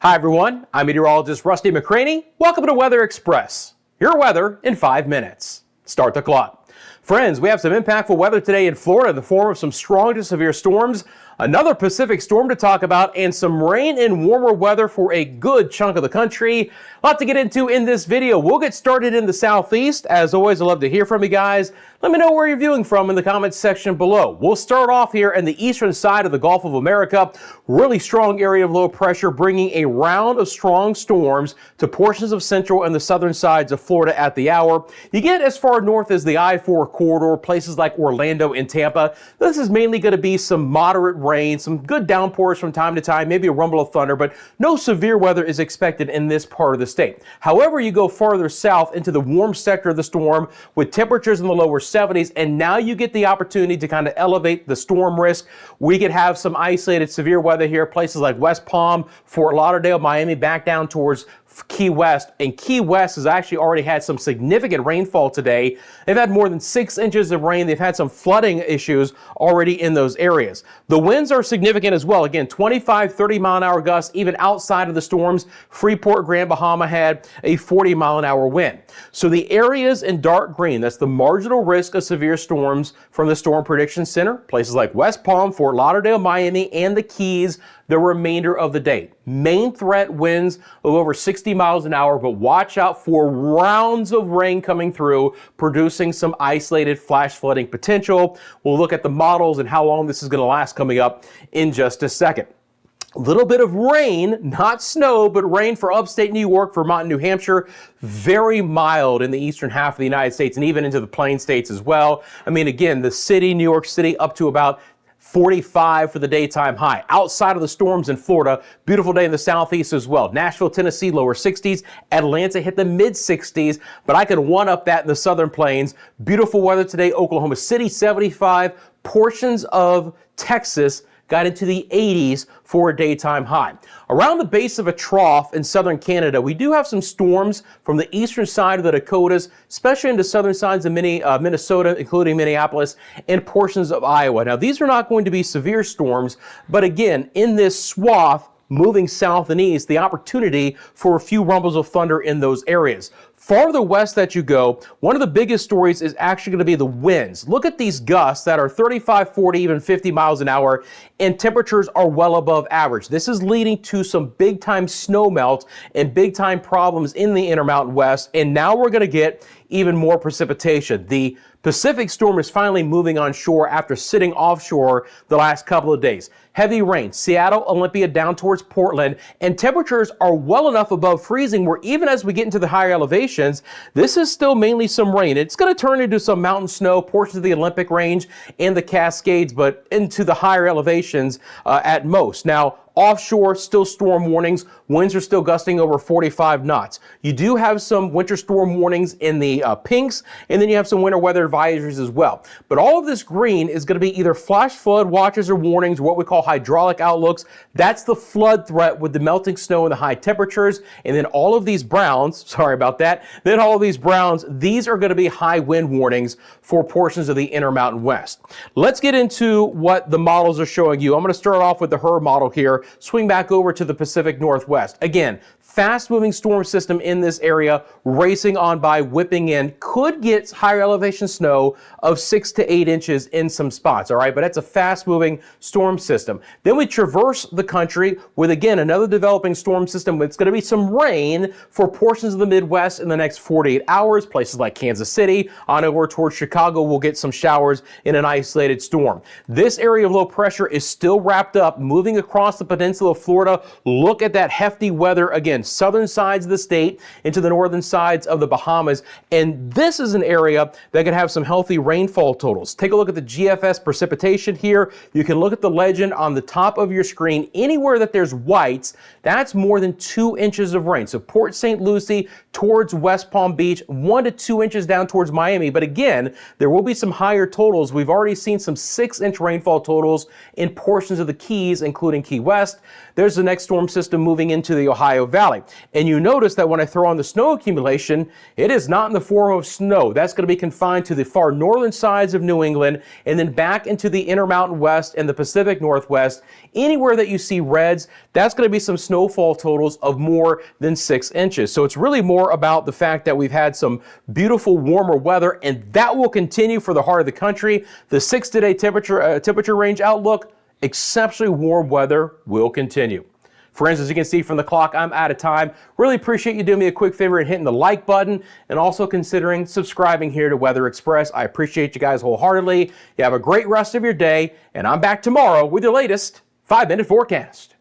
Hi everyone, I'm Meteorologist Rusty McCranie. Welcome to Weather Express. Your weather in 5 minutes. Start the clock. Friends, we have some impactful weather today in Florida in the form of some strong to severe storms, another Pacific storm to talk about, and some rain and warmer weather for a good chunk of the country. A lot to get into in this video. We'll get started in the southeast. As always, I'd love to hear from you guys. Let me know where you're viewing from in the comments section below. We'll start off here in the eastern side of the Gulf of America. Really strong area of low pressure bringing a round of strong storms to portions of central and the southern sides of Florida at the hour. You get as far north as the I-4 corridor, places like Orlando and Tampa. This is mainly going to be some moderate rain, some good downpours from time to time, maybe a rumble of thunder, but no severe weather is expected in this part of the state. However, you go farther south into the warm sector of the storm with temperatures in the lower 70s, and now you get the opportunity to kind of elevate the storm risk. We could have some isolated severe weather here, places like West Palm, Fort Lauderdale, Miami, back down towards Key West, and Key West has actually already had some significant rainfall today. They've had more than 6 inches of rain. They've had some flooding issues already in those areas. The winds are significant as well. Again, 25, 30 mile an hour gusts, even outside of the storms. Freeport, Grand Bahama had a 40 mile an hour wind. So the areas in dark green, that's the marginal risk of severe storms from the Storm Prediction Center, places like West Palm, Fort Lauderdale, Miami, and the Keys, the remainder of the day. Main threat winds of over 60 miles an hour, but watch out for rounds of rain coming through, producing some isolated flash flooding potential. We'll look at the models and how long this is going to last coming up in just a second. A little bit of rain, not snow, but rain for upstate New York, Vermont, New Hampshire. Very mild in the eastern half of the United States and even into the plain states as well. I mean, again, the city, New York City, up to about 45 for the daytime high. Outside of the storms in Florida, beautiful day in the southeast as well. Nashville, Tennessee, lower 60s. Atlanta hit the mid 60s, but I could one up that in the southern plains. Beautiful weather today. Oklahoma City, 75. Portions of Texas got into the 80s for a daytime high. Around the base of a trough in southern Canada, we do have some storms from the eastern side of the Dakotas, especially into southern sides of Minnesota, including Minneapolis, and portions of Iowa. Now, these are not going to be severe storms, but again, in this swath, moving south and east, the opportunity for a few rumbles of thunder in those areas. Farther west that you go, one of the biggest stories is actually going to be the winds. Look at these gusts that are 35, 40, even 50 miles an hour, and temperatures are well above average. This is leading to some big time snow melt and big time problems in the Intermountain West, and now we're going to get even more precipitation. The Pacific storm is finally moving on shore after sitting offshore the last couple of days. Heavy rain, Seattle, Olympia, down towards Portland, and temperatures are well enough above freezing where even as we get into the higher elevations, this is still mainly some rain. It's going to turn into some mountain snow, portions of the Olympic range and the Cascades, but into the higher elevations at most. Now, offshore, still storm warnings. Winds are still gusting over 45 knots. You do have some winter storm warnings in the pinks, and then you have some winter weather advisories as well. But all of this green is going to be either flash flood watches or warnings, or what we call hydraulic outlooks. That's the flood threat with the melting snow and the high temperatures. And then all of these browns, sorry about that, then all of these browns, these are going to be high wind warnings for portions of the Intermountain West. Let's get into what the models are showing you. I'm going to start off with the HRRR model here. Swing back over to the Pacific Northwest. Again, fast-moving storm system in this area, racing on by, whipping in, could get higher elevation snow of 6 to 8 inches in some spots, all right? But that's a fast-moving storm system. Then we traverse the country with, again, another developing storm system. It's going to be some rain for portions of the Midwest in the next 48 hours. Places like Kansas City, on over towards Chicago, we'll get some showers in an isolated storm. This area of low pressure is still wrapped up, moving across the peninsula of Florida. Look at that hefty weather again. Southern sides of the state into the northern sides of the Bahamas. And this is an area that could have some healthy rainfall totals. Take a look at the GFS precipitation here. You can look at the legend on the top of your screen. Anywhere that there's whites, that's more than 2 inches of rain. So Port St. Lucie towards West Palm Beach, 1 to 2 inches down towards Miami. But again, there will be some higher totals. We've already seen some 6-inch rainfall totals in portions of the Keys, including Key West. west, there's the next storm system moving into the Ohio Valley. And you notice that when I throw on the snow accumulation, it is not in the form of snow. That's going to be confined to the far northern sides of New England and then back into the Intermountain West and the Pacific Northwest. Anywhere that you see reds, that's going to be some snowfall totals of more than 6 inches. So it's really more about the fact that we've had some beautiful warmer weather, and that will continue for the heart of the country. The 6-day temperature range outlook, exceptionally warm weather will continue. Friends, as you can see from the clock, I'm out of time. Really appreciate you doing me a quick favor and hitting the like button and also considering subscribing here to Weather Express. I appreciate you guys wholeheartedly. You have a great rest of your day, and I'm back tomorrow with your latest 5-minute forecast.